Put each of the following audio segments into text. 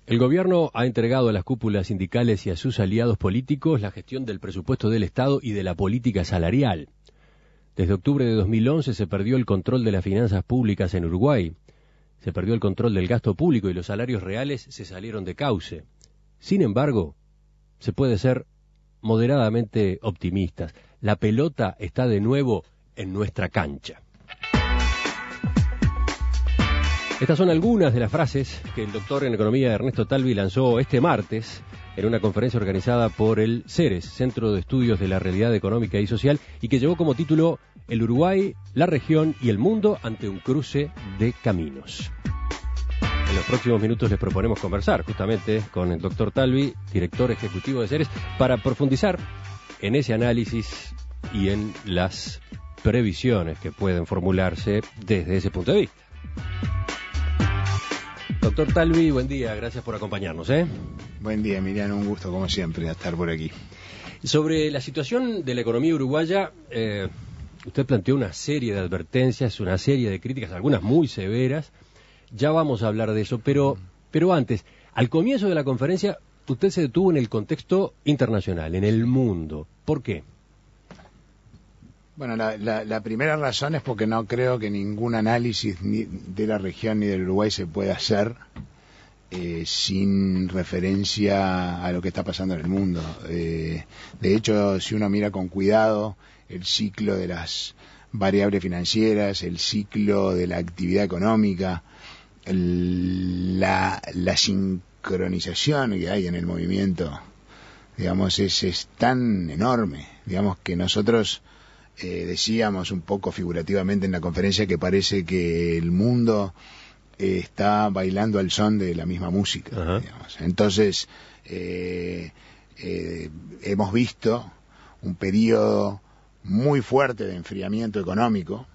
El gobierno ha entregado a las cúpulas sindicales y a sus aliados políticos la gestión del presupuesto del Estado y de la política salarial. Desde octubre de 2011 se perdió el control de las finanzas públicas en Uruguay, se perdió el control del gasto público y los salarios reales se salieron de cauce. Sin embargo, se puede ser moderadamente optimistas. La pelota está de nuevo en nuestra cancha. Estas son algunas de las frases que el doctor en Economía Ernesto Talvi lanzó este martes en una conferencia organizada por el CERES, Centro de Estudios de la Realidad Económica y Social, y que llevó como título El Uruguay, la región y el mundo ante un cruce de caminos. En los próximos minutos les proponemos conversar justamente con el doctor Talvi, director ejecutivo de CERES, para profundizar en ese análisis y en las previsiones que pueden formularse desde ese punto de vista. Doctor Talvi, buen día, gracias por acompañarnos. Buen día, Emiliano, un gusto como siempre estar por aquí. Sobre la situación de la economía uruguaya, usted planteó una serie de advertencias, una serie de críticas, algunas muy severas. Ya vamos a hablar de eso, pero antes, al comienzo de la conferencia, usted se detuvo en el contexto internacional, en el mundo. ¿Por qué? Bueno, la primera razón es porque no creo que ningún análisis ni de la región ni del Uruguay se pueda hacer sin referencia a lo que está pasando en el mundo. De hecho, si uno mira con cuidado el ciclo de las variables financieras, el ciclo de la actividad económica, la sincronización que hay en el movimiento, digamos, es tan enorme, digamos, que nosotros decíamos un poco figurativamente en la conferencia que parece que el mundo está bailando al son de la misma música. Digamos. Entonces, hemos visto un periodo muy fuerte de enfriamiento económico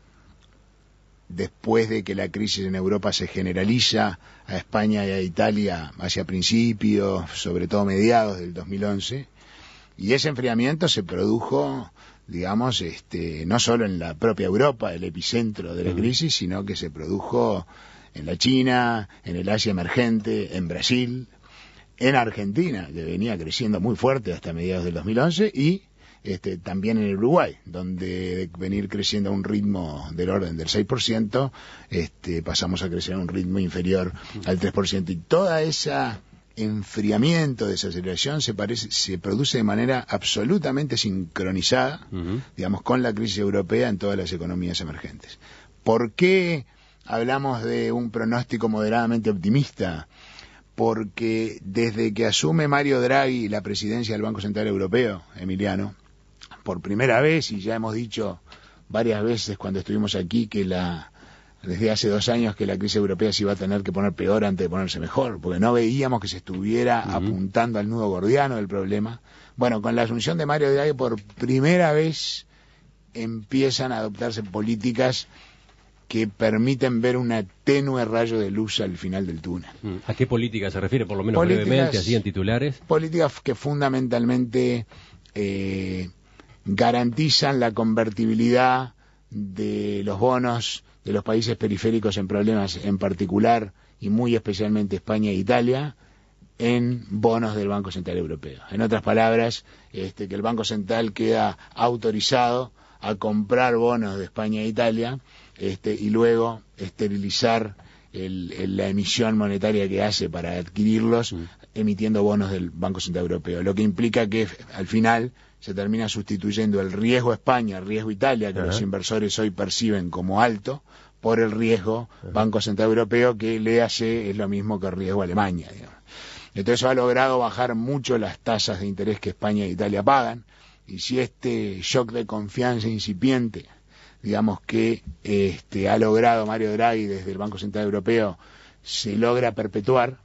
después de que la crisis en Europa se generaliza a España y a Italia hacia principios, sobre todo mediados del 2011, y ese enfriamiento se produjo, digamos, no solo en la propia Europa, el epicentro de la crisis, sino que se produjo en la China, en el Asia emergente, en Brasil, en Argentina, que venía creciendo muy fuerte hasta mediados del 2011, y también en el Uruguay, donde de venir creciendo a un ritmo del orden del 6%, pasamos a crecer a un ritmo inferior al 3%, y toda esa enfriamiento, desaceleración se produce de manera absolutamente sincronizada, digamos, con la crisis europea en todas las economías emergentes. ¿Por qué hablamos de un pronóstico moderadamente optimista? Porque desde que asume Mario Draghi la presidencia del Banco Central Europeo, Emiliano, por primera vez, y ya hemos dicho varias veces cuando estuvimos aquí que desde hace 2 años que la crisis europea se iba a tener que poner peor antes de ponerse mejor, porque no veíamos que se estuviera apuntando al nudo gordiano del problema. Bueno, con la asunción de Mario Draghi por primera vez empiezan a adoptarse políticas que permiten ver un tenue rayo de luz al final del túnel. ¿A qué política se refiere, por lo menos brevemente, así en titulares? Políticas que fundamentalmente garantizan la convertibilidad de los bonos de los países periféricos en problemas, en particular y muy especialmente España e Italia, en bonos del Banco Central Europeo. En otras palabras, que el Banco Central queda autorizado a comprar bonos de España e Italia y luego esterilizar la emisión monetaria que hace para adquirirlos, emitiendo bonos del Banco Central Europeo, lo que implica que al final se termina sustituyendo el riesgo España, el riesgo Italia, que los inversores hoy perciben como alto, por el riesgo Banco Central Europeo, que léase es lo mismo que el riesgo Alemania, digamos. Entonces ha logrado bajar mucho las tasas de interés que España e Italia pagan, y si este shock de confianza incipiente, digamos, que ha logrado Mario Draghi desde el Banco Central Europeo, se logra perpetuar,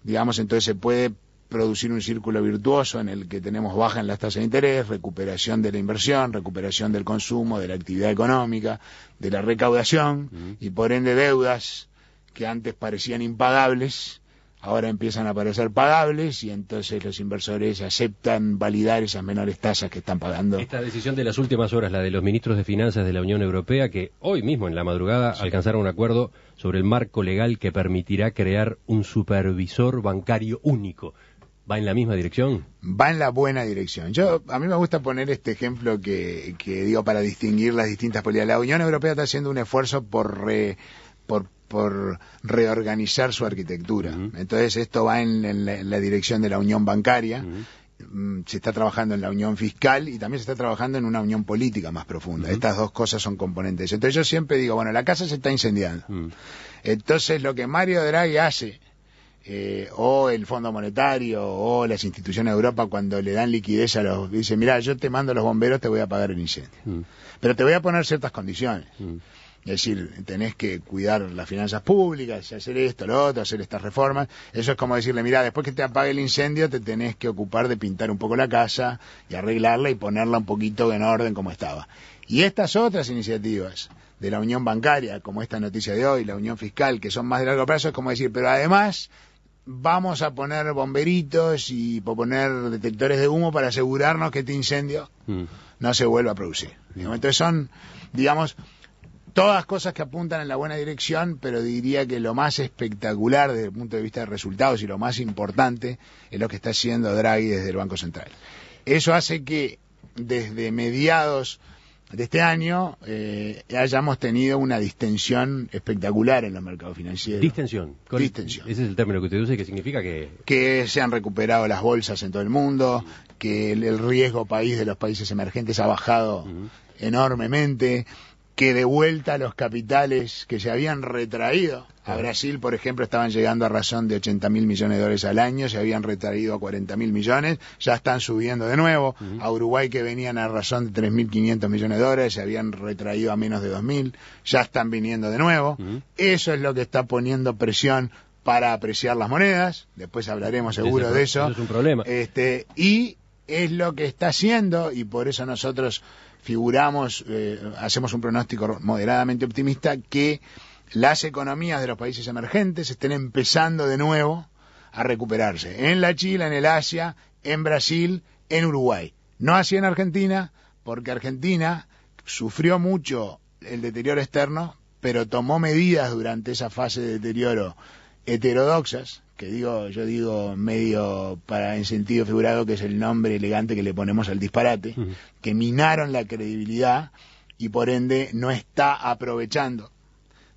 digamos, entonces se puede producir un círculo virtuoso en el que tenemos baja en las tasas de interés, recuperación de la inversión, recuperación del consumo, de la actividad económica, de la recaudación, y por ende deudas que antes parecían impagables, ahora empiezan a parecer pagables y entonces los inversores aceptan validar esas menores tasas que están pagando. Esta decisión de las últimas horas, la de los ministros de Finanzas de la Unión Europea, que hoy mismo en la madrugada alcanzaron un acuerdo sobre el marco legal que permitirá crear un supervisor bancario único, ¿va en la misma dirección? Va en la buena dirección. A mí me gusta poner este ejemplo que digo para distinguir las distintas políticas. La Unión Europea está haciendo un esfuerzo por reorganizar su arquitectura. Entonces esto va en la dirección de la unión bancaria, se está trabajando en la unión fiscal y también se está trabajando en una unión política más profunda. Estas dos cosas son componentes. Entonces yo siempre digo, bueno, la casa se está incendiando. Entonces lo que Mario Draghi hace, o el Fondo Monetario, o las instituciones de Europa cuando le dan liquidez a los... Dice, mira, yo te mando a los bomberos, te voy a pagar el incendio. Pero te voy a poner ciertas condiciones. Es decir, tenés que cuidar las finanzas públicas, hacer esto, lo otro, hacer estas reformas. Eso es como decirle, mira, después que te apague el incendio, te tenés que ocupar de pintar un poco la casa y arreglarla y ponerla un poquito en orden como estaba. Y estas otras iniciativas de la unión bancaria, como esta noticia de hoy, la unión fiscal, que son más de largo plazo, es como decir, pero además vamos a poner bomberitos y poner detectores de humo para asegurarnos que este incendio no se vuelva a producir. Entonces son, digamos, todas cosas que apuntan en la buena dirección, pero diría que lo más espectacular desde el punto de vista de resultados y lo más importante es lo que está haciendo Draghi desde el Banco Central. Eso hace que desde mediados de este año hayamos tenido una distensión espectacular en los mercados financieros. Distensión. Distensión. Ese es el término que usted usa y que significa que se han recuperado las bolsas en todo el mundo, que el riesgo país de los países emergentes ha bajado enormemente, que de vuelta los capitales que se habían retraído a Brasil, por ejemplo, estaban llegando a razón de $80.000 millones al año, se habían retraído a 40.000 millones, ya están subiendo de nuevo. A Uruguay, que venían a razón de 3.500 millones de dólares, se habían retraído a menos de 2.000, ya están viniendo de nuevo. Eso es lo que está poniendo presión para apreciar las monedas, después hablaremos seguro de eso. Eso es un problema. Y es lo que está haciendo, y por eso nosotros figuramos, hacemos un pronóstico moderadamente optimista, que las economías de los países emergentes estén empezando de nuevo a recuperarse. En la China, en el Asia, en Brasil, en Uruguay. No así en Argentina, porque Argentina sufrió mucho el deterioro externo, pero tomó medidas durante esa fase de deterioro heterodoxas, que yo digo medio en sentido figurado, que es el nombre elegante que le ponemos al disparate, que minaron la credibilidad y por ende no está aprovechando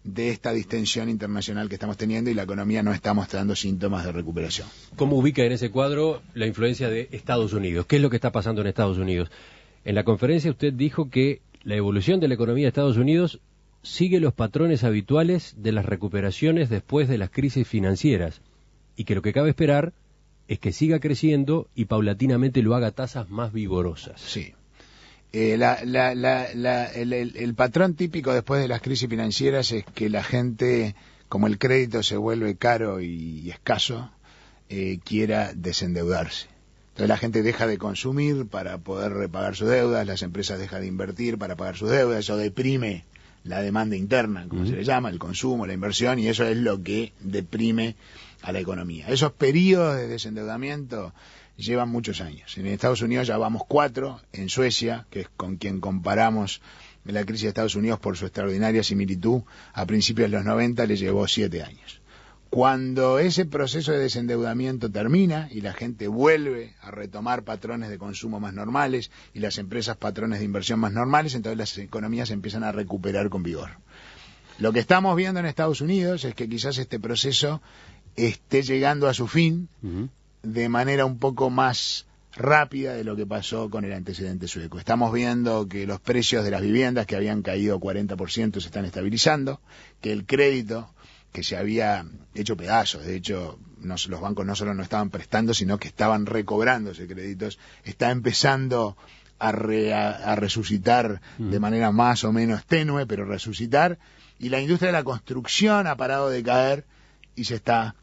de esta distensión internacional que estamos teniendo y la economía no está mostrando síntomas de recuperación. ¿Cómo ubica en ese cuadro la influencia de Estados Unidos? ¿Qué es lo que está pasando en Estados Unidos? En la conferencia usted dijo que la evolución de la economía de Estados Unidos sigue los patrones habituales de las recuperaciones después de las crisis financieras y que lo que cabe esperar es que siga creciendo y paulatinamente lo haga a tasas más vigorosas. Sí. El patrón típico después de las crisis financieras es que la gente, como el crédito se vuelve caro y escaso, quiera desendeudarse. Entonces la gente deja de consumir para poder repagar sus deudas, las empresas dejan de invertir para pagar sus deudas, eso deprime la demanda interna, como se le llama, el consumo, la inversión, y eso es lo que deprime a la economía. Esos periodos de desendeudamiento llevan muchos años. En Estados Unidos ya vamos 4, en Suecia, que es con quien comparamos la crisis de Estados Unidos por su extraordinaria similitud, a principios de los 90 le llevó 7 años. Cuando ese proceso de desendeudamiento termina y la gente vuelve a retomar patrones de consumo más normales y las empresas patrones de inversión más normales, entonces las economías se empiezan a recuperar con vigor. Lo que estamos viendo en Estados Unidos es que quizás este proceso esté llegando a su fin de manera un poco más rápida de lo que pasó con el antecedente sueco. Estamos viendo que los precios de las viviendas, que habían caído 40%, se están estabilizando, que el crédito, que se había hecho pedazos, de hecho los bancos no solo no estaban prestando, sino que estaban recobrándose créditos, está empezando a resucitar de manera más o menos tenue, pero resucitar, y la industria de la construcción ha parado de caer y se está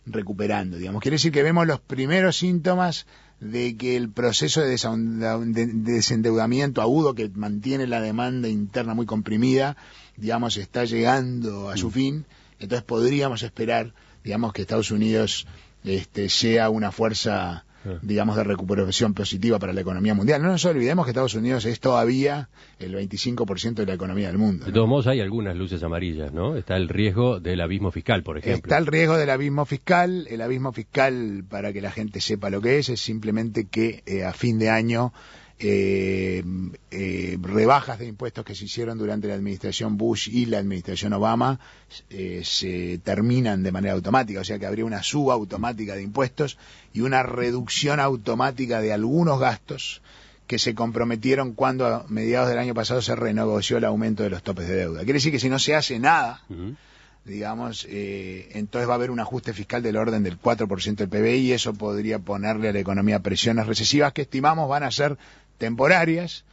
recuperando, digamos. Quiere decir que vemos los primeros síntomas de que el proceso de desendeudamiento agudo que mantiene la demanda interna muy comprimida, digamos, está llegando a su fin. Entonces podríamos esperar digamos, que Estados Unidos sea una fuerza, digamos, de recuperación positiva para la economía mundial. No nos olvidemos que Estados Unidos es todavía el 25% de la economía del mundo, ¿no? De todos modos, hay algunas luces amarillas, ¿no? Está el riesgo del abismo fiscal, por ejemplo. Está el riesgo del abismo fiscal. El abismo fiscal, para que la gente sepa lo que es simplemente que a fin de año rebajas de impuestos que se hicieron durante la administración Bush y la administración Obama se terminan de manera automática, o sea que habría una suba automática de impuestos y una reducción automática de algunos gastos que se comprometieron cuando a mediados del año pasado se renegoció el aumento de los topes de deuda. Quiere decir que si no se hace nada, digamos, entonces va a haber un ajuste fiscal del orden del 4% del PBI y eso podría ponerle a la economía presiones recesivas que estimamos van a ser temporarias,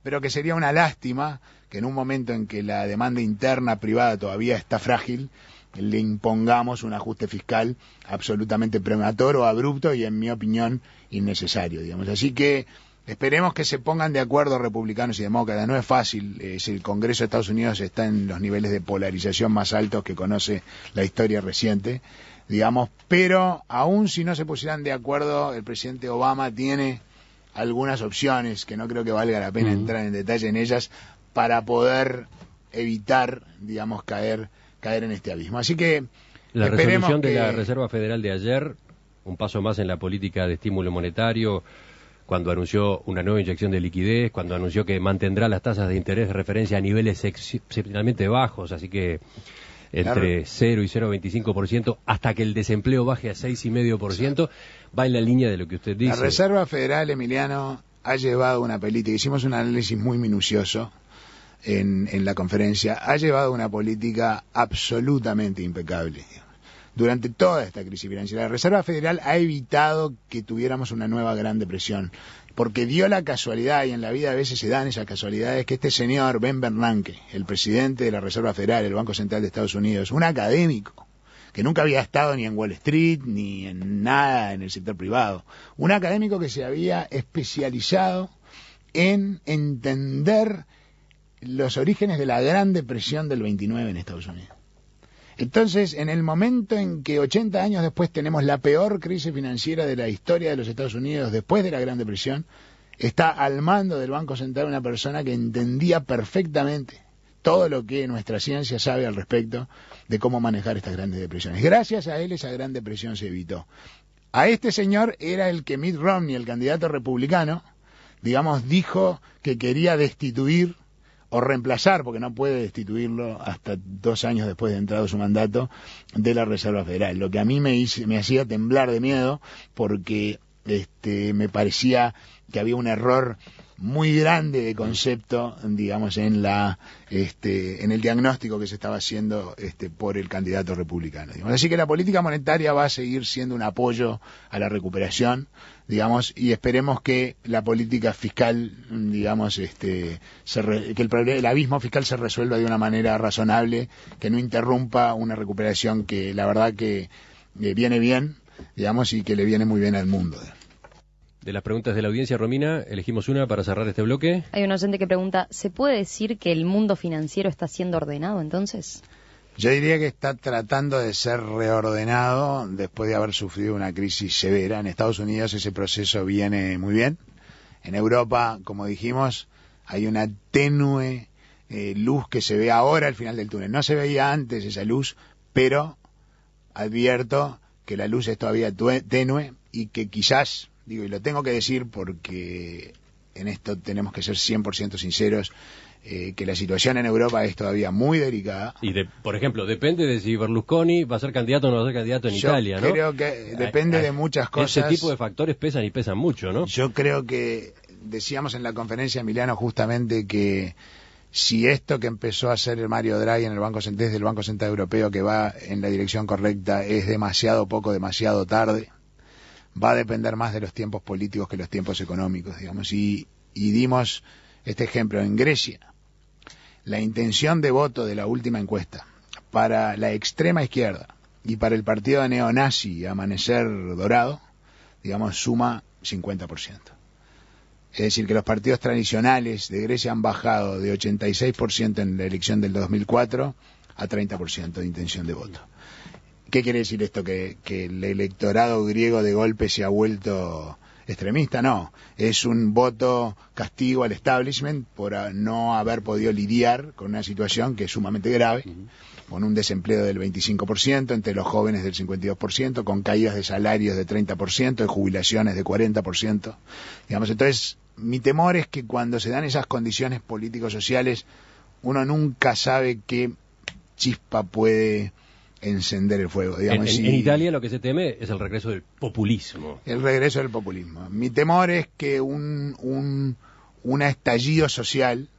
pero que sería una lástima que en un momento en que la demanda interna privada todavía está frágil, le impongamos un ajuste fiscal absolutamente prematuro, abrupto y, en mi opinión, innecesario, digamos. Así que esperemos que se pongan de acuerdo republicanos y demócratas. No es fácil, el Congreso de Estados Unidos está en los niveles de polarización más altos que conoce la historia reciente, digamos, pero aún si no se pusieran de acuerdo, el presidente Obama tiene algunas opciones que no creo que valga la pena entrar en detalle en ellas para poder evitar, digamos, caer en este abismo. Así que la resolución de la Reserva Federal de ayer, un paso más en la política de estímulo monetario, cuando anunció una nueva inyección de liquidez, cuando anunció que mantendrá las tasas de interés de referencia a niveles excepcionalmente bajos, así que entre 0 y 0,25%, hasta que el desempleo baje a 6,5%, va en la línea de lo que usted dice. La Reserva Federal, Emiliano, ha llevado una política, hicimos un análisis muy minucioso en la conferencia, ha llevado una política absolutamente impecable. Durante toda esta crisis financiera, la Reserva Federal ha evitado que tuviéramos una nueva Gran Depresión, porque dio la casualidad, y en la vida a veces se dan esas casualidades, que este señor Ben Bernanke, el presidente de la Reserva Federal, el Banco Central de Estados Unidos, un académico, que nunca había estado ni en Wall Street, ni en nada en el sector privado, un académico que se había especializado en entender los orígenes de la Gran Depresión del 29 en Estados Unidos. Entonces, en el momento en que 80 años después tenemos la peor crisis financiera de la historia de los Estados Unidos después de la Gran Depresión, está al mando del Banco Central una persona que entendía perfectamente todo lo que nuestra ciencia sabe al respecto de cómo manejar estas grandes depresiones. Gracias a él esa Gran Depresión se evitó. A este señor era el que Mitt Romney, el candidato republicano, digamos, dijo que quería destituir o reemplazar, porque no puede destituirlo hasta 2 años después de entrado su mandato, de la Reserva Federal. Lo que a mí me hacía temblar de miedo, porque me parecía que había un error muy grande de concepto, digamos, en el diagnóstico que se estaba haciendo por el candidato republicano, digamos. Así que la política monetaria va a seguir siendo un apoyo a la recuperación, digamos, y esperemos que la política fiscal, digamos, que el abismo fiscal se resuelva de una manera razonable, que no interrumpa una recuperación que la verdad que viene bien, digamos, y que le viene muy bien al mundo. De las preguntas de la audiencia, Romina, elegimos una para cerrar este bloque. Hay un oyente que pregunta, ¿se puede decir que el mundo financiero está siendo ordenado entonces? Yo diría que está tratando de ser reordenado después de haber sufrido una crisis severa. En Estados Unidos ese proceso viene muy bien. En Europa, como dijimos, hay una tenue luz que se ve ahora al final del túnel. No se veía antes esa luz, pero advierto que la luz es todavía tenue y que quizás, digo, y lo tengo que decir porque en esto tenemos que ser 100% sinceros, que la situación en Europa es todavía muy delicada. Y, por ejemplo, depende de si Berlusconi va a ser candidato o no va a ser candidato en Italia, ¿no? Yo creo que depende de muchas cosas. Ese tipo de factores pesan y pesan mucho, ¿no? Yo creo que decíamos en la conferencia, Emiliano, justamente que si esto que empezó a hacer el Mario Draghi en el desde el Banco Central Europeo, que va en la dirección correcta, es demasiado poco, demasiado tarde, va a depender más de los tiempos políticos que los tiempos económicos, digamos. Y dimos este ejemplo en Grecia. La intención de voto de la última encuesta para la extrema izquierda y para el partido neonazi Amanecer Dorado, digamos, suma 50%. Es decir, que los partidos tradicionales de Grecia han bajado de 86% en la elección del 2004 a 30% de intención de voto. ¿Qué quiere decir esto? ¿Que el electorado griego de golpe se ha vuelto extremista? No, es un voto castigo al establishment por no haber podido lidiar con una situación que es sumamente grave, con un desempleo del 25%, entre los jóvenes del 52%, con caídas de salarios de 30%, de jubilaciones de 40%. Digamos, entonces, mi temor es que cuando se dan esas condiciones político-sociales, uno nunca sabe qué chispa puede encender el fuego. Digamos, en Italia lo que se teme es el regreso del populismo. El regreso del populismo. Mi temor es que un estallido social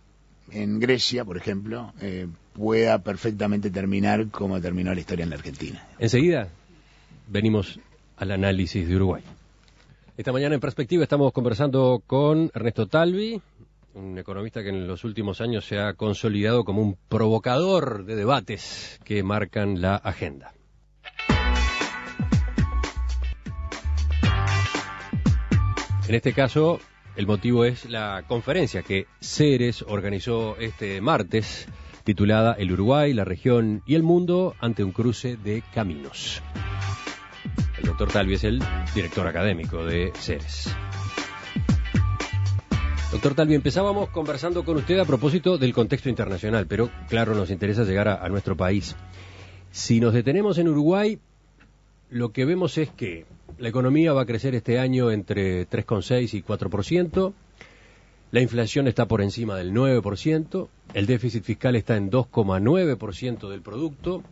en Grecia, por ejemplo, pueda perfectamente terminar como terminó la historia en la Argentina. Enseguida venimos al análisis de Uruguay. Esta mañana en Perspectiva estamos conversando con Ernesto Talvi, un economista que en los últimos años se ha consolidado como un provocador de debates que marcan la agenda. En este caso, el motivo es la conferencia que Ceres organizó este martes, titulada El Uruguay, la región y el mundo ante un cruce de caminos. El doctor Talvi es el director académico de Ceres. Doctor Talvi, empezábamos conversando con usted a propósito del contexto internacional, pero claro, nos interesa llegar a nuestro país. Si nos detenemos en Uruguay, lo que vemos es que la economía va a crecer este año entre 3,6 y 4%, la inflación está por encima del 9%, el déficit fiscal está en 2,9% del producto,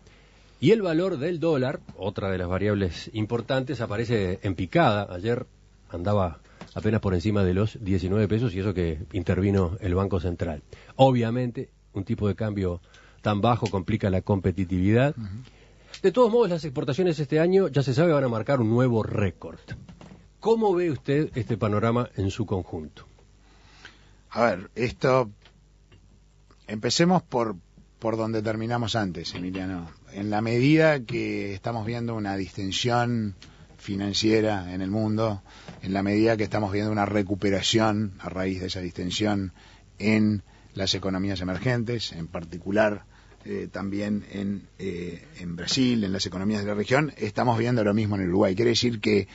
y el valor del dólar, otra de las variables importantes, aparece en picada. Ayer andaba apenas por encima de los 19 pesos y eso que intervino el Banco Central. Obviamente, un tipo de cambio tan bajo complica la competitividad. De todos modos, las exportaciones este año, ya se sabe, van a marcar un nuevo récord. ¿Cómo ve usted este panorama en su conjunto? A ver, empecemos por donde terminamos antes, Emiliano. En la medida que estamos viendo una distensión financiera en el mundo, en la medida que estamos viendo una recuperación a raíz de esa distensión en las economías emergentes, en particular también en Brasil, en las economías de la región, estamos viendo lo mismo en el Uruguay. Quiere decir que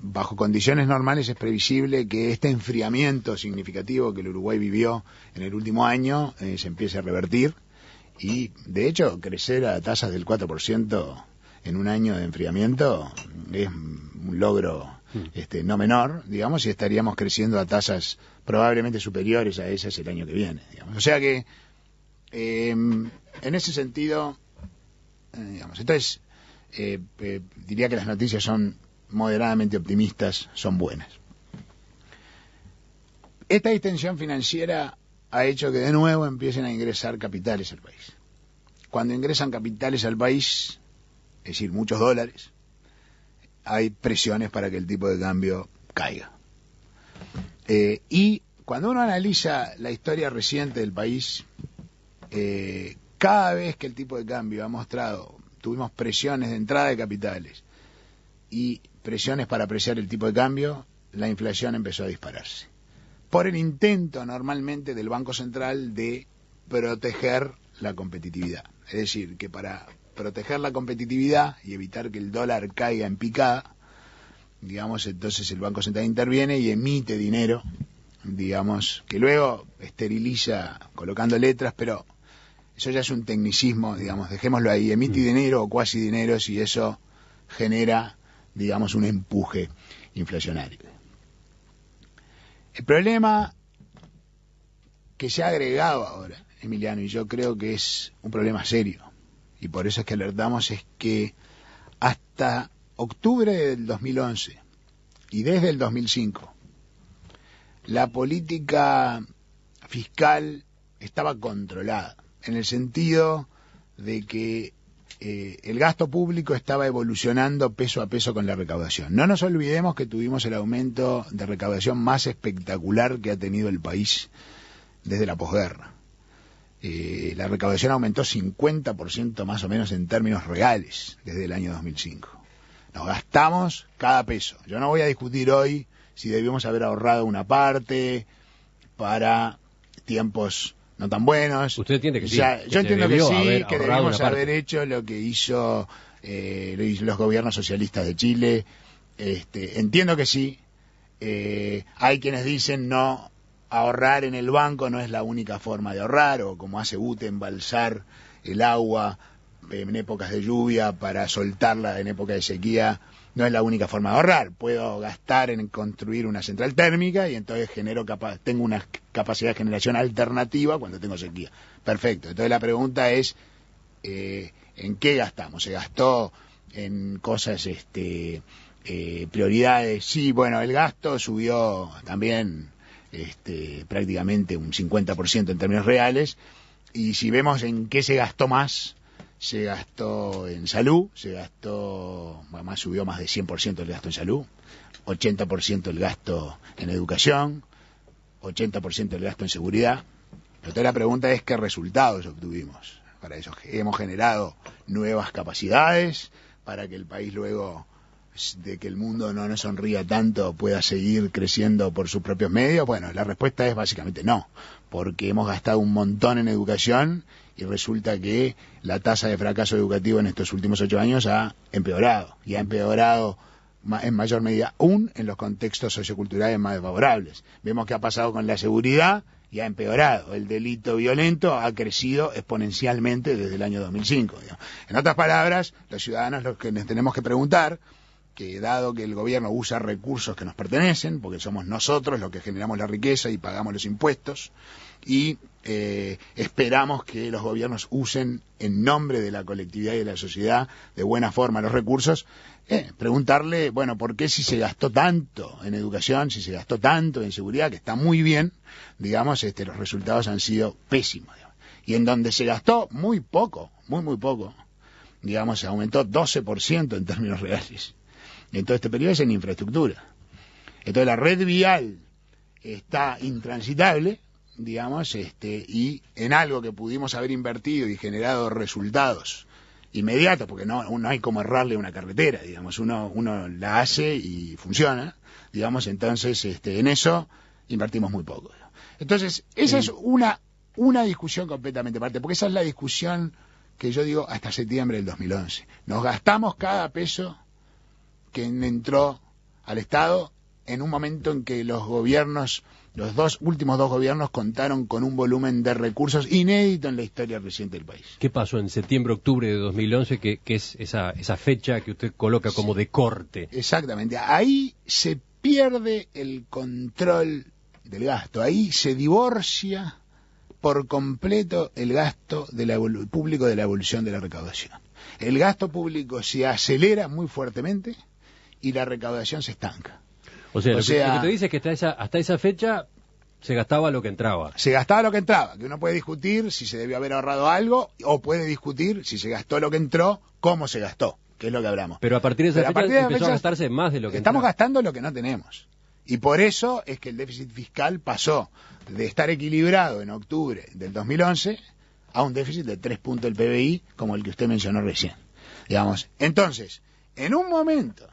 bajo condiciones normales es previsible que este enfriamiento significativo que el Uruguay vivió en el último año se empiece a revertir y, de hecho, crecer a tasas del 4% en un año de enfriamiento es un logro no menor, digamos, y estaríamos creciendo a tasas probablemente superiores a esas el año que viene, digamos. O sea que, en ese sentido, digamos, entonces, diría que las noticias son moderadamente optimistas, son buenas. Esta distensión financiera ha hecho que de nuevo empiecen a ingresar capitales al país. Cuando ingresan capitales al país, es decir, muchos dólares, hay presiones para que el tipo de cambio caiga. Y cuando uno analiza la historia reciente del país, cada vez que el tipo de cambio ha mostrado, tuvimos presiones de entrada de capitales y presiones para apreciar el tipo de cambio, la inflación empezó a dispararse. Por el intento normalmente del Banco Central de proteger la competitividad. Es decir, que para proteger la competitividad y evitar que el dólar caiga en picada, digamos, entonces el Banco Central interviene y emite dinero, digamos, que luego esteriliza colocando letras, pero eso ya es un tecnicismo, digamos, dejémoslo ahí, emite dinero o cuasi dinero si eso genera, digamos, un empuje inflacionario. El problema que se ha agregado ahora, Emiliano, y yo creo que es un problema serio, y por eso es que alertamos, es que hasta octubre del 2011 y desde el 2005, la política fiscal estaba controlada, en el sentido de que el gasto público estaba evolucionando peso a peso con la recaudación. No nos olvidemos que tuvimos el aumento de recaudación más espectacular que ha tenido el país desde la posguerra. La recaudación aumentó 50% más o menos en términos reales desde el año 2005. Nos gastamos cada peso. Yo no voy a discutir hoy si debíamos haber ahorrado una parte para tiempos no tan buenos. ¿Usted entiende que sí? Yo entiendo que sí, que debimos haber hecho lo que hizo los gobiernos socialistas de Chile. Entiendo que sí. Hay quienes dicen no, ahorrar en el banco no es la única forma de ahorrar, o como hace UTE, embalsar el agua en épocas de lluvia para soltarla en época de sequía, no es la única forma de ahorrar. Puedo gastar en construir una central térmica y entonces tengo una capacidad de generación alternativa cuando tengo sequía. Perfecto. Entonces la pregunta es, ¿en qué gastamos? ¿Se gastó en cosas, prioridades? Sí, bueno, el gasto subió también prácticamente un 50% en términos reales, y si vemos en qué se gastó más, se gastó en salud, subió más de 100% el gasto en salud, 80% el gasto en educación, 80% el gasto en seguridad. Entonces la pregunta es qué resultados obtuvimos. Para eso hemos generado nuevas capacidades para que el país, luego de que el mundo no nos sonría tanto, pueda seguir creciendo por sus propios medios. Bueno, la respuesta es básicamente no, porque hemos gastado un montón en educación y resulta que la tasa de fracaso educativo en estos últimos 8 años ha empeorado, y ha empeorado en mayor medida aún en los contextos socioculturales más desfavorables. Vemos qué ha pasado con la seguridad y ha empeorado. El delito violento ha crecido exponencialmente desde el año 2005. Digamos. En otras palabras, los ciudadanos los que nos tenemos que preguntar, que dado que el gobierno usa recursos que nos pertenecen, porque somos nosotros los que generamos la riqueza y pagamos los impuestos, y esperamos que los gobiernos usen en nombre de la colectividad y de la sociedad de buena forma los recursos, preguntarle, bueno, ¿por qué si se gastó tanto en educación, si se gastó tanto en seguridad, que está muy bien, digamos, los resultados han sido pésimos, digamos. Y en donde se gastó muy poco, muy poco, digamos, se aumentó 12% en términos reales en todo este periodo, es en infraestructura. Entonces la red vial está intransitable, digamos, y en algo que pudimos haber invertido y generado resultados inmediatos, porque no hay como errarle una carretera, digamos, uno la hace y funciona, digamos, entonces en eso invertimos muy poco. Entonces, esa es una discusión completamente aparte, porque esa es la discusión que yo digo hasta septiembre del 2011. Nos gastamos cada peso que entró al Estado en un momento en que los gobiernos, los últimos dos gobiernos, contaron con un volumen de recursos inédito en la historia reciente del país. ¿Qué pasó en septiembre-octubre de 2011, que es esa fecha que usted coloca como de corte? Exactamente. Ahí se pierde el control del gasto. Ahí se divorcia por completo el gasto público de la evolución de la recaudación. El gasto público se acelera muy fuertemente y la recaudación se estanca. O sea, lo que te dice es que hasta esa fecha se gastaba lo que entraba. Se gastaba lo que entraba, que uno puede discutir si se debió haber ahorrado algo, o puede discutir si se gastó lo que entró, cómo se gastó, que es lo que hablamos. Pero a partir de esa fecha empezó a gastarse más de lo que estamos gastando lo que no tenemos. Y por eso es que el déficit fiscal pasó de estar equilibrado en octubre del 2011 a un déficit de 3 puntos del PBI, como el que usted mencionó recién. Digamos, entonces, en un momento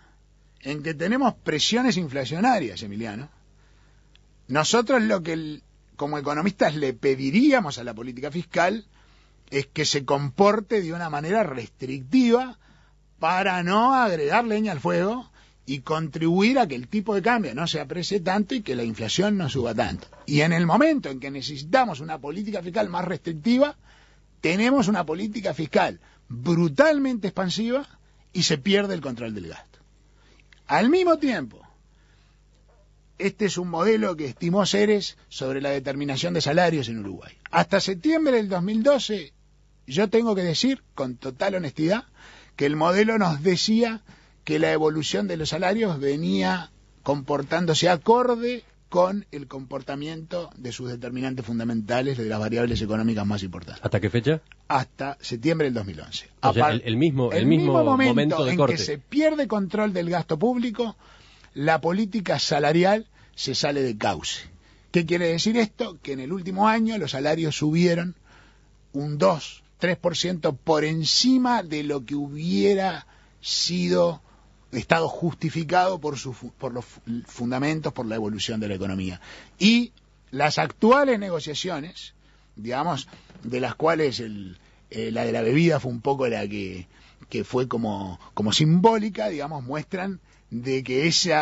en que tenemos presiones inflacionarias, Emiliano, nosotros lo que como economistas le pediríamos a la política fiscal es que se comporte de una manera restrictiva para no agregar leña al fuego y contribuir a que el tipo de cambio no se aprecie tanto y que la inflación no suba tanto. Y en el momento en que necesitamos una política fiscal más restrictiva, tenemos una política fiscal brutalmente expansiva y se pierde el control del gasto. Al mismo tiempo, este es un modelo que estimó Ceres sobre la determinación de salarios en Uruguay. Hasta septiembre del 2012, yo tengo que decir con total honestidad que el modelo nos decía que la evolución de los salarios venía comportándose acorde con el comportamiento de sus determinantes fundamentales, de las variables económicas más importantes. ¿Hasta qué fecha? Hasta septiembre del 2011. O sea, el mismo momento de corte. En que se pierde control del gasto público, la política salarial se sale de cauce. ¿Qué quiere decir esto? Que en el último año los salarios subieron un 2-3% por encima de lo que hubiera estado justificado por los fundamentos, por la evolución de la economía. Y las actuales negociaciones, digamos, de las cuales la de la bebida fue un poco la que que fue como simbólica, digamos, muestran de que ese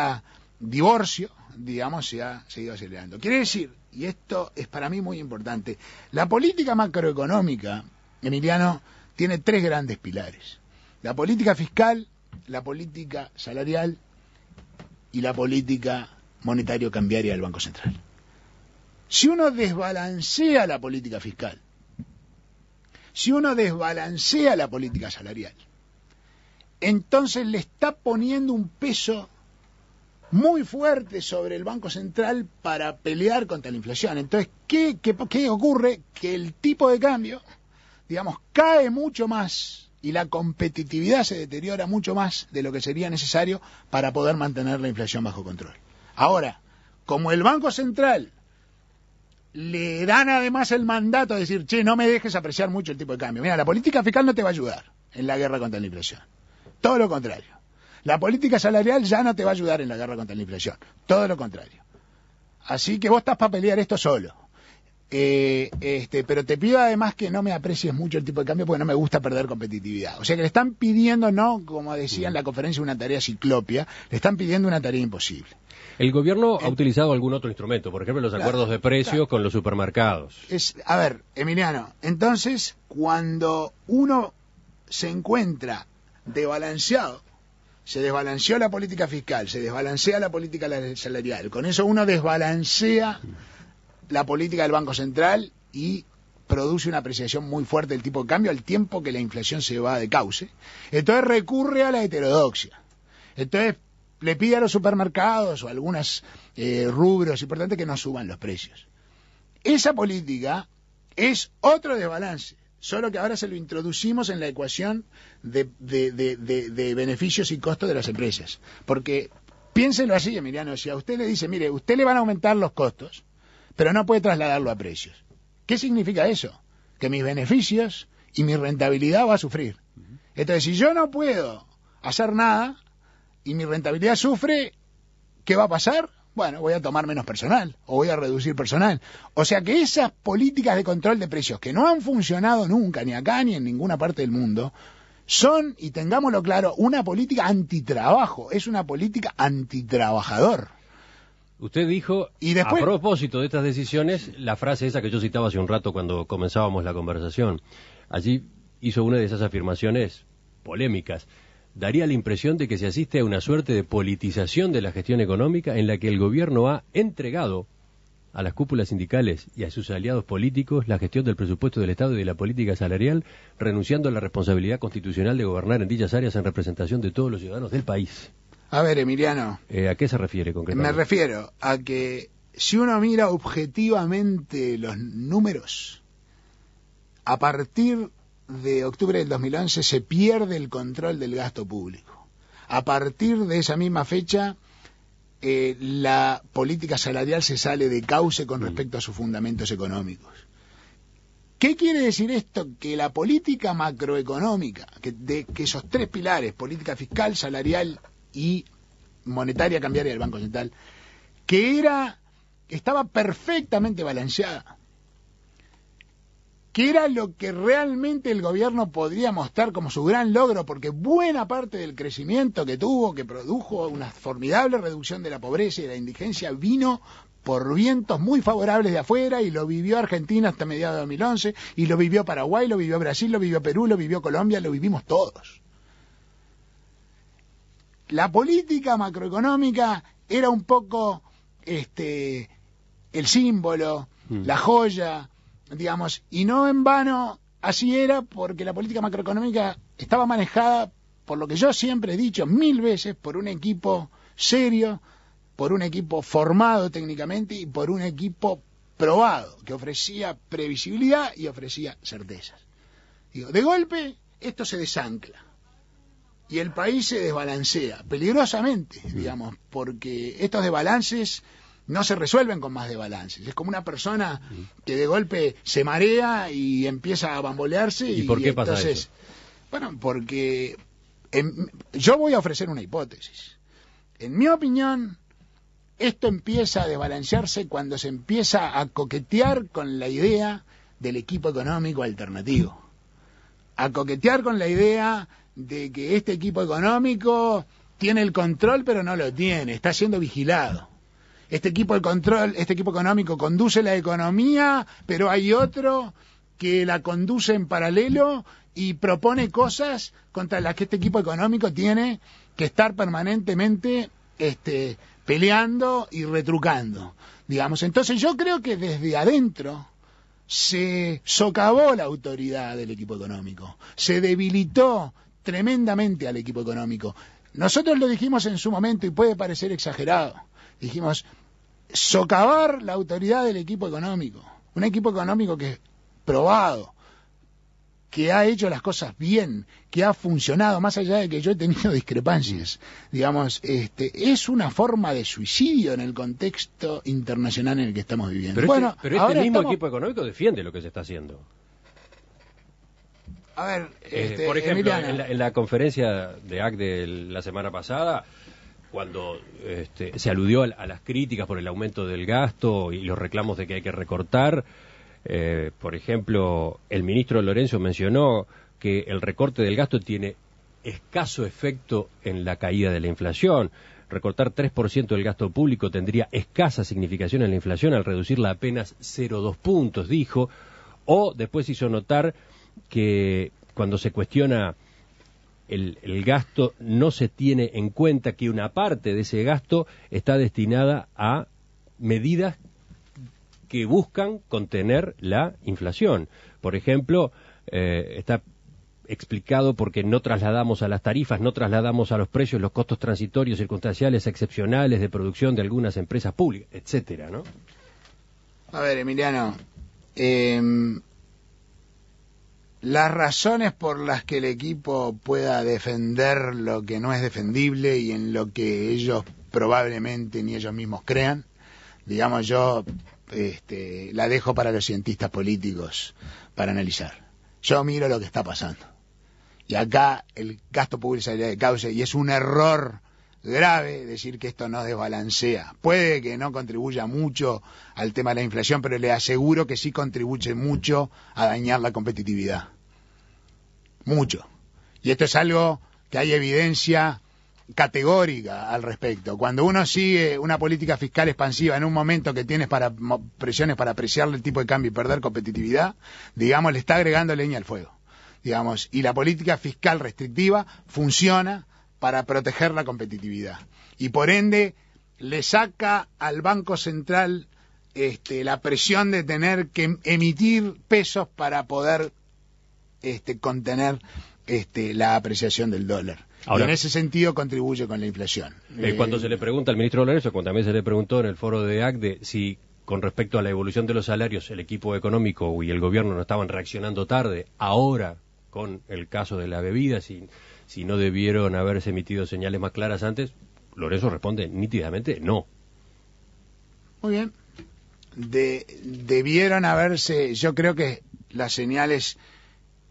divorcio, digamos, se ha seguido acelerando. Quiere decir, y esto es para mí muy importante, la política macroeconómica, Emiliano, tiene tres grandes pilares: la política fiscal, la política salarial y la política monetario-cambiaria del Banco Central. Si uno desbalancea la política fiscal, si uno desbalancea la política salarial, entonces le está poniendo un peso muy fuerte sobre el Banco Central para pelear contra la inflación. Entonces, ¿qué ocurre? Que el tipo de cambio, digamos, cae mucho más y la competitividad se deteriora mucho más de lo que sería necesario para poder mantener la inflación bajo control. Ahora, como el Banco Central le dan además el mandato de decir, che, no me dejes apreciar mucho el tipo de cambio. Mira, la política fiscal no te va a ayudar en la guerra contra la inflación. Todo lo contrario. La política salarial ya no te va a ayudar en la guerra contra la inflación. Todo lo contrario. Así que vos estás para pelear esto solo. Pero te pido además que no me aprecies mucho el tipo de cambio porque no me gusta perder competitividad. O sea que le están pidiendo, no, como decía en la conferencia, una tarea ciclopia, le están pidiendo una tarea imposible. El gobierno ha utilizado algún otro instrumento, por ejemplo, los acuerdos de precios con los supermercados. A ver, Emiliano, entonces, cuando uno se encuentra desbalanceado, se desbalanceó la política fiscal, se desbalancea la política salarial, con eso uno desbalancea la política del Banco Central y produce una apreciación muy fuerte del tipo de cambio al tiempo que la inflación se va de cauce. Entonces recurre a la heterodoxia. Entonces le pide a los supermercados o a algunos rubros importantes que no suban los precios. Esa política es otro desbalance, solo que ahora se lo introducimos en la ecuación de beneficios y costos de las empresas. Porque piénselo así, Emiliano, si a usted le dice, mire, usted le van a aumentar los costos, pero no puede trasladarlo a precios. ¿Qué significa eso? Que mis beneficios y mi rentabilidad va a sufrir. Entonces, si yo no puedo hacer nada y mi rentabilidad sufre, ¿qué va a pasar? Bueno, voy a tomar menos personal o voy a reducir personal. O sea que esas políticas de control de precios que no han funcionado nunca, ni acá ni en ninguna parte del mundo, son, y tengámoslo claro, una política antitrabajo, es una política antitrabajador. Usted dijo, y después, a propósito de estas decisiones, la frase esa que yo citaba hace un rato cuando comenzábamos la conversación. Allí hizo una de esas afirmaciones polémicas. Daría la impresión de que se asiste a una suerte de politización de la gestión económica en la que el gobierno ha entregado a las cúpulas sindicales y a sus aliados políticos la gestión del presupuesto del Estado y de la política salarial, renunciando a la responsabilidad constitucional de gobernar en dichas áreas en representación de todos los ciudadanos del país. A ver, Emiliano. ¿A qué se refiere concretamente? Me refiero a que si uno mira objetivamente los números, a partir de octubre del 2011 se pierde el control del gasto público. A partir de esa misma fecha, la política salarial se sale de cauce con respecto a sus fundamentos económicos. ¿Qué quiere decir esto? Que la política macroeconómica, que esos tres pilares, política fiscal, salarial y monetaria cambiaria del Banco Central, que estaba perfectamente balanceada, que era lo que realmente el gobierno podría mostrar como su gran logro, porque buena parte del crecimiento que tuvo, que produjo una formidable reducción de la pobreza y de la indigencia, vino por vientos muy favorables de afuera, y lo vivió Argentina hasta mediados de 2011, y lo vivió Paraguay, lo vivió Brasil, lo vivió Perú, lo vivió Colombia, lo vivimos todos. La política macroeconómica era un poco el símbolo, la joya, digamos, y no en vano así era, porque la política macroeconómica estaba manejada, por lo que yo siempre he dicho 1000 veces, por un equipo serio, por un equipo formado técnicamente y por un equipo probado, que ofrecía previsibilidad y ofrecía certezas. Digo, de golpe esto se desancla y el país se desbalancea, peligrosamente, digamos, porque estos desbalances no se resuelven con más desbalances. Es como una persona que de golpe se marea y empieza a bambolearse. ¿Y por qué pasa eso? Bueno, porque yo voy a ofrecer una hipótesis. En mi opinión, esto empieza a desbalancearse cuando se empieza a coquetear con la idea del equipo económico alternativo, a coquetear con la idea de que este equipo económico tiene el control pero no lo tiene, está siendo vigilado. Este equipo económico conduce la economía, pero hay otro que la conduce en paralelo y propone cosas contra las que este equipo económico tiene que estar permanentemente peleando y retrucando, digamos. Entonces yo creo que desde adentro se socavó la autoridad del equipo económico, se debilitó tremendamente al equipo económico. Nosotros lo dijimos en su momento y puede parecer exagerado, dijimos socavar la autoridad del equipo económico, un equipo económico que es probado, que ha hecho las cosas bien, que ha funcionado, más allá de que yo he tenido discrepancias, digamos, es una forma de suicidio en el contexto internacional en el que estamos viviendo. Pero este mismo equipo económico defiende lo que se está haciendo. A ver, por ejemplo, en la conferencia de ACDE la semana pasada, cuando se aludió a las críticas por el aumento del gasto y los reclamos de que hay que recortar, por ejemplo, el ministro Lorenzo mencionó que el recorte del gasto tiene escaso efecto en la caída de la inflación. Recortar 3% del gasto público tendría escasa significación en la inflación al reducirla apenas 0,2 puntos, dijo. O después hizo notar que cuando se cuestiona el gasto no se tiene en cuenta que una parte de ese gasto está destinada a medidas que buscan contener la inflación. Por ejemplo, está explicado porque no trasladamos a las tarifas, no trasladamos a los precios los costos transitorios, circunstanciales, excepcionales de producción de algunas empresas públicas, etcétera, ¿no? A ver, Emiliano, las razones por las que el equipo pueda defender lo que no es defendible y en lo que ellos probablemente ni ellos mismos crean, digamos, yo la dejo para los cientistas políticos para analizar. Yo miro lo que está pasando. Y acá el gasto público sale de cauce y es un error grave decir que esto no desbalancea. Puede que no contribuya mucho al tema de la inflación, pero le aseguro que sí contribuye mucho a dañar la competitividad. Mucho. Y esto es algo que hay evidencia categórica al respecto. Cuando uno sigue una política fiscal expansiva en un momento que tienes presiones para apreciarle el tipo de cambio y perder competitividad, digamos, le está agregando leña al fuego. Digamos, y la política fiscal restrictiva funciona para proteger la competitividad. Y por ende, le saca al Banco Central la presión de tener que emitir pesos para poder contener la apreciación del dólar. Ahora, y en ese sentido contribuye con la inflación. Cuando se le pregunta al ministro Lorenzo, cuando también se le preguntó en el foro de ACDE si con respecto a la evolución de los salarios el equipo económico y el gobierno no estaban reaccionando tarde, ahora con el caso de la bebida, si no debieron haberse emitido señales más claras antes, Lorenzo responde nítidamente no. Muy bien. Debieron haberse, yo creo que las señales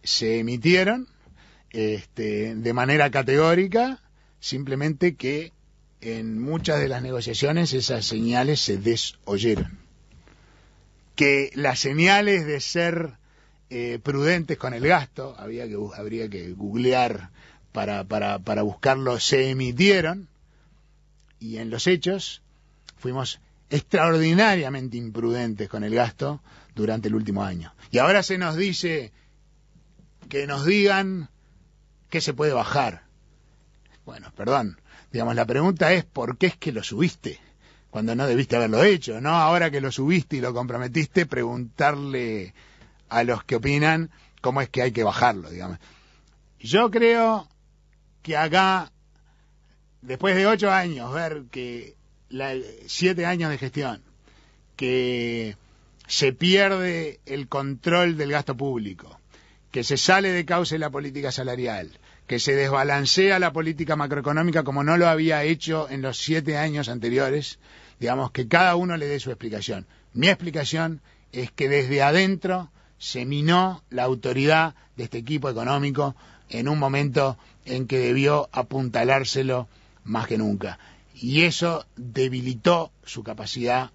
se emitieron de manera categórica, simplemente que en muchas de las negociaciones esas señales se desoyeron. Que las señales de ser prudentes con el gasto, habría que googlear para buscarlo, se emitieron, y en los hechos fuimos extraordinariamente imprudentes con el gasto durante el último año. Y ahora se nos dice que nos digan que se puede bajar. Bueno, perdón, digamos, la pregunta es ¿por qué es que lo subiste? Cuando no debiste haberlo hecho, ¿no? Ahora que lo subiste y lo comprometiste, preguntarle a los que opinan cómo es que hay que bajarlo, digamos. Yo creo que acá, después de 8 años, ver que 7 años de gestión, que se pierde el control del gasto público, que se sale de cauce la política salarial, que se desbalancea la política macroeconómica como no lo había hecho en los 7 años anteriores, digamos, que cada uno le dé su explicación. Mi explicación es que desde adentro se minó la autoridad de este equipo económico en un momento en que debió apuntalárselo más que nunca. Y eso debilitó su capacidad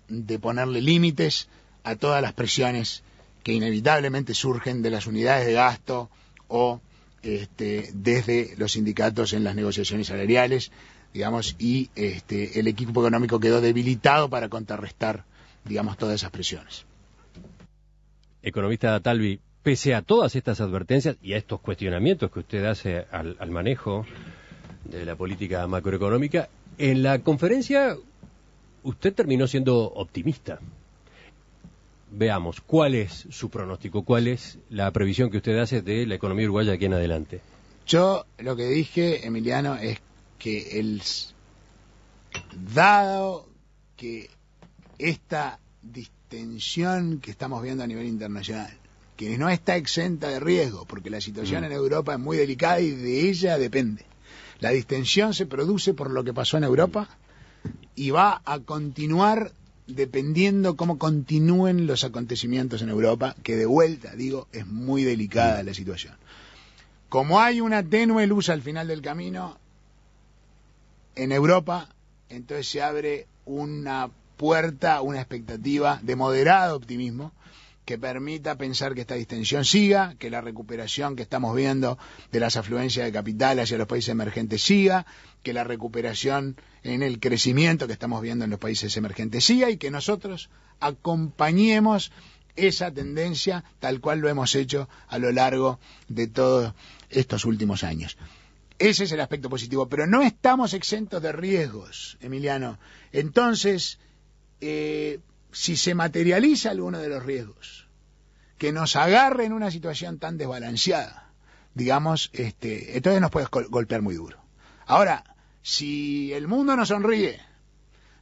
de ponerle límites a todas las presiones que inevitablemente surgen de las unidades de gasto o desde los sindicatos en las negociaciones salariales, digamos, y el equipo económico quedó debilitado para contrarrestar, digamos, todas esas presiones. Economista Talvi, pese a todas estas advertencias y a estos cuestionamientos que usted hace al manejo de la política macroeconómica, en la conferencia usted terminó siendo optimista. Veamos, ¿cuál es su pronóstico? ¿Cuál es la previsión que usted hace de la economía uruguaya de aquí en adelante? Yo lo que dije, Emiliano, es que dado que esta distensión que estamos viendo a nivel internacional, que no está exenta de riesgo, porque la situación en Europa es muy delicada y de ella depende. La distensión se produce por lo que pasó en Europa y va a continuar dependiendo cómo continúen los acontecimientos en Europa, que de vuelta, digo, es muy delicada la situación. Como hay una tenue luz al final del camino en Europa, entonces se abre una puerta, una expectativa de moderado optimismo que permita pensar que esta distensión siga, que la recuperación que estamos viendo de las afluencias de capital hacia los países emergentes siga, que la recuperación en el crecimiento que estamos viendo en los países emergentes siga y que nosotros acompañemos esa tendencia tal cual lo hemos hecho a lo largo de todos estos últimos años. Ese es el aspecto positivo, pero no estamos exentos de riesgos, Emiliano. Entonces, si se materializa alguno de los riesgos que nos agarre en una situación tan desbalanceada, digamos, entonces nos puede golpear muy duro. Ahora, si el mundo nos sonríe,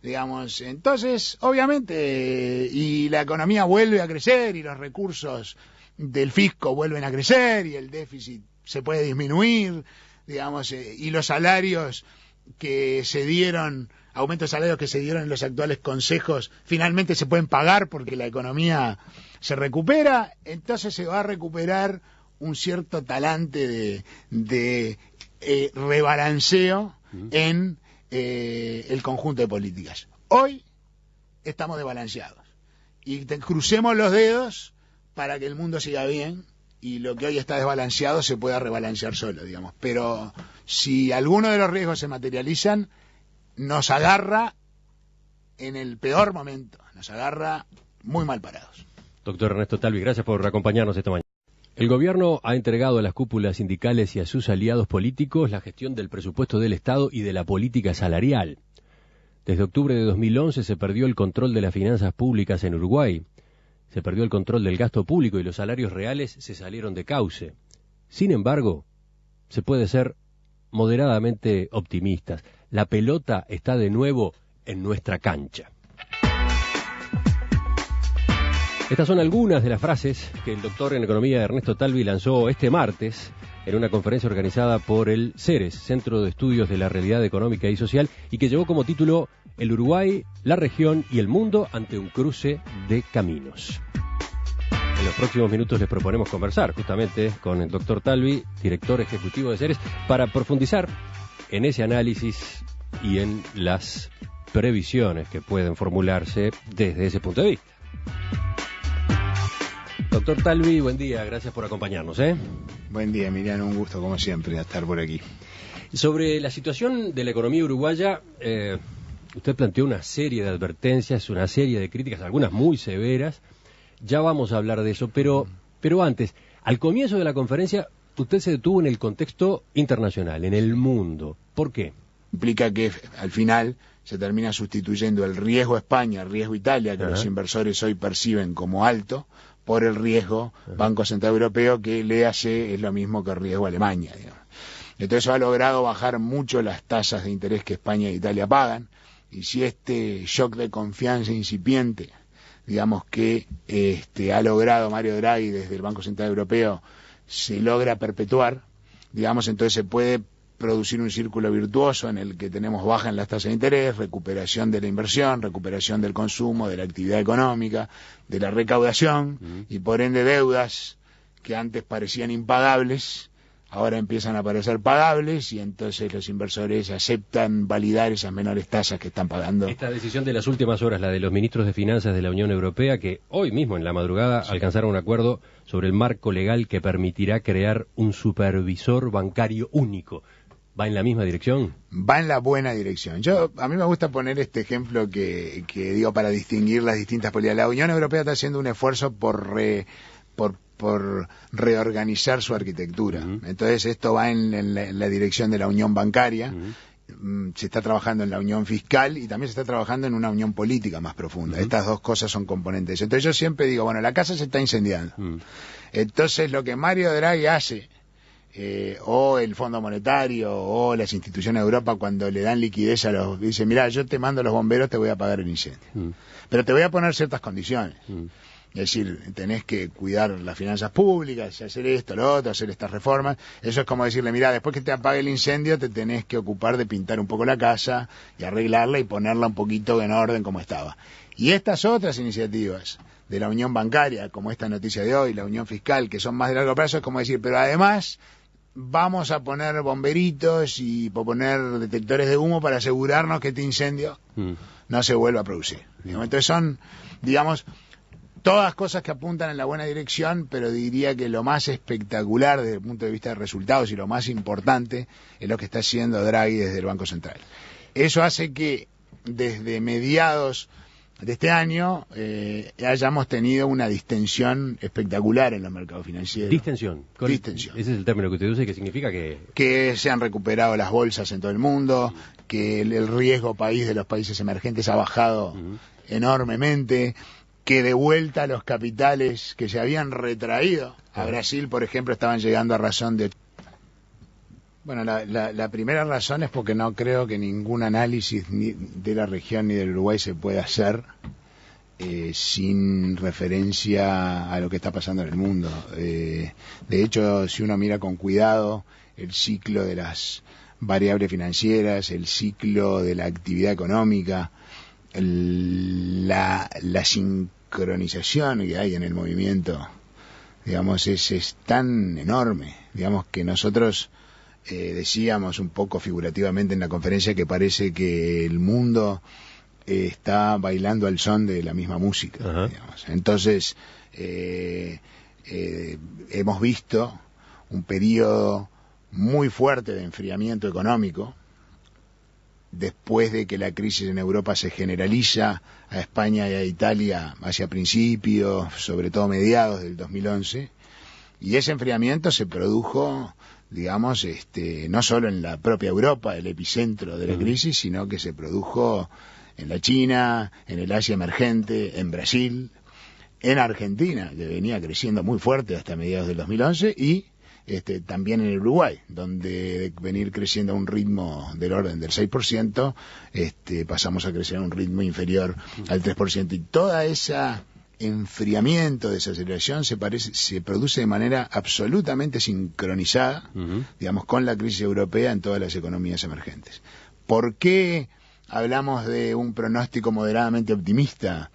digamos, entonces, obviamente, y la economía vuelve a crecer y los recursos del fisco vuelven a crecer y el déficit se puede disminuir, digamos, y los salarios que se dieron, aumentos de salarios que se dieron en los actuales consejos, finalmente se pueden pagar porque la economía se recupera, entonces se va a recuperar un cierto talante de rebalanceo en el conjunto de políticas. Hoy estamos desbalanceados y crucemos los dedos para que el mundo siga bien y lo que hoy está desbalanceado se pueda rebalancear solo, digamos. Pero si alguno de los riesgos se materializan, nos agarra en el peor momento, nos agarra muy mal parados. Doctor Ernesto Talvi, gracias por acompañarnos esta mañana. El gobierno ha entregado a las cúpulas sindicales y a sus aliados políticos la gestión del presupuesto del Estado y de la política salarial. Desde octubre de 2011 se perdió el control de las finanzas públicas en Uruguay. Se perdió el control del gasto público y los salarios reales se salieron de cauce. Sin embargo, se puede ser moderadamente optimistas. La pelota está de nuevo en nuestra cancha. Estas son algunas de las frases que el doctor en economía Ernesto Talvi lanzó este martes en una conferencia organizada por el CERES, Centro de Estudios de la Realidad Económica y Social, y que llevó como título El Uruguay, la región y el mundo ante un cruce de caminos. En los próximos minutos les proponemos conversar justamente con el doctor Talvi, director ejecutivo de CERES, para profundizar en ese análisis y en las previsiones que pueden formularse desde ese punto de vista. Doctor Talvi, buen día, gracias por acompañarnos. Buen día, Emiliano, un gusto como siempre estar por aquí. Sobre la situación de la economía uruguaya, usted planteó una serie de advertencias, una serie de críticas, algunas muy severas. Ya vamos a hablar de eso, pero antes, al comienzo de la conferencia, usted se detuvo en el contexto internacional, en el mundo. ¿Por qué? Implica que al final se termina sustituyendo el riesgo España, el riesgo Italia, que los inversores hoy perciben como alto, por el riesgo Banco Central Europeo, que léase es lo mismo que el riesgo Alemania, digamos. Entonces ha logrado bajar mucho las tasas de interés que España e Italia pagan, y si este shock de confianza incipiente, digamos que ha logrado Mario Draghi desde el Banco Central Europeo, se logra perpetuar, digamos, entonces se puede producir un círculo virtuoso en el que tenemos baja en las tasas de interés, recuperación de la inversión, recuperación del consumo, de la actividad económica, de la recaudación y por ende deudas que antes parecían impagables, ahora empiezan a parecer pagables y entonces los inversores aceptan validar esas menores tasas que están pagando. Esta decisión de las últimas horas, la de los ministros de Finanzas de la Unión Europea, que hoy mismo en la madrugada alcanzaron un acuerdo sobre el marco legal que permitirá crear un supervisor bancario único, ¿va en la misma dirección? Va en la buena dirección. A mí me gusta poner este ejemplo que digo para distinguir las distintas políticas. La Unión Europea está haciendo un esfuerzo por reorganizar su arquitectura. Entonces esto va en la dirección de la unión bancaria. Se está trabajando en la unión fiscal y también se está trabajando en una unión política más profunda. Estas dos cosas son componentes. Entonces yo siempre digo, bueno, la casa se está incendiando. Entonces lo que Mario Draghi hace, o el Fondo Monetario o las instituciones de Europa, cuando le dan liquidez a los, dice, mira, yo te mando a los bomberos, te voy a apagar el incendio, pero te voy a poner ciertas condiciones. Es decir, tenés que cuidar las finanzas públicas, hacer esto, lo otro, hacer estas reformas. Eso es como decirle, mira, después que te apague el incendio, te tenés que ocupar de pintar un poco la casa y arreglarla y ponerla un poquito en orden como estaba. Y estas otras iniciativas de la unión bancaria, como esta noticia de hoy, la unión fiscal, que son más de largo plazo, es como decir, pero además vamos a poner bomberitos y poner detectores de humo para asegurarnos que este incendio no se vuelva a producir. Entonces son, digamos, todas cosas que apuntan en la buena dirección, pero diría que lo más espectacular desde el punto de vista de resultados y lo más importante es lo que está haciendo Draghi desde el Banco Central. Eso hace que desde mediados de este año hayamos tenido una distensión espectacular en los mercados financieros. Distensión. Distensión. Ese es el término que usted usa, que significa que se han recuperado las bolsas en todo el mundo, que el riesgo país de los países emergentes ha bajado enormemente, que de vuelta los capitales que se habían retraído a Brasil, por ejemplo, estaban llegando a razón de... Bueno, la primera razón es porque no creo que ningún análisis ni de la región ni del Uruguay se pueda hacer sin referencia a lo que está pasando en el mundo. De hecho, si uno mira con cuidado el ciclo de las variables financieras, el ciclo de la actividad económica, la sincronización que hay en el movimiento, digamos, es tan enorme, digamos, que nosotros decíamos un poco figurativamente en la conferencia que parece que el mundo está bailando al son de la misma música, digamos. Entonces hemos visto un periodo muy fuerte de enfriamiento económico después de que la crisis en Europa se generaliza a España y a Italia hacia principios, sobre todo mediados del 2011, y ese enfriamiento se produjo, digamos, no solo en la propia Europa, el epicentro de la crisis, sino que se produjo en la China, en el Asia emergente, en Brasil, en Argentina, que venía creciendo muy fuerte hasta mediados del 2011, y también en el Uruguay, donde de venir creciendo a un ritmo del orden del 6%, pasamos a crecer a un ritmo inferior al 3%. Y toda esa enfriamiento, desaceleración, se produce de manera absolutamente sincronizada, digamos, con la crisis europea en todas las economías emergentes. ¿Por qué hablamos de un pronóstico moderadamente optimista?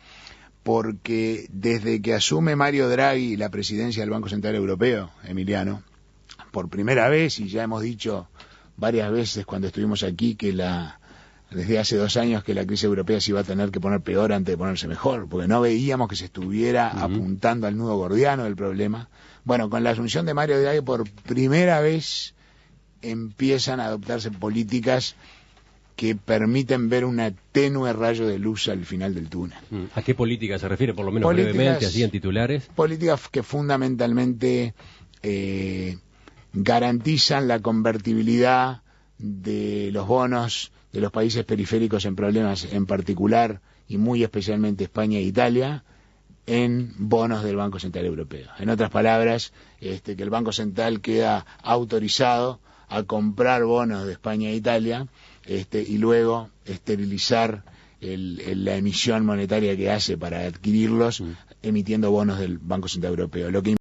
Porque desde que asume Mario Draghi la presidencia del Banco Central Europeo, Emiliano, por primera vez, y ya hemos dicho varias veces cuando estuvimos aquí que desde hace 2 años que la crisis europea se iba a tener que poner peor antes de ponerse mejor, porque no veíamos que se estuviera apuntando al nudo gordiano del problema. Bueno, con la asunción de Mario Draghi por primera vez empiezan a adoptarse políticas que permiten ver un tenue rayo de luz al final del túnel. ¿A qué política se refiere, por lo menos brevemente, así en titulares? Políticas que fundamentalmente garantizan la convertibilidad de los bonos de los países periféricos en problemas, en particular y muy especialmente España e Italia, en bonos del Banco Central Europeo. En otras palabras, que el Banco Central queda autorizado a comprar bonos de España e Italia y luego esterilizar la emisión monetaria que hace para adquirirlos, emitiendo bonos del Banco Central Europeo. Lo que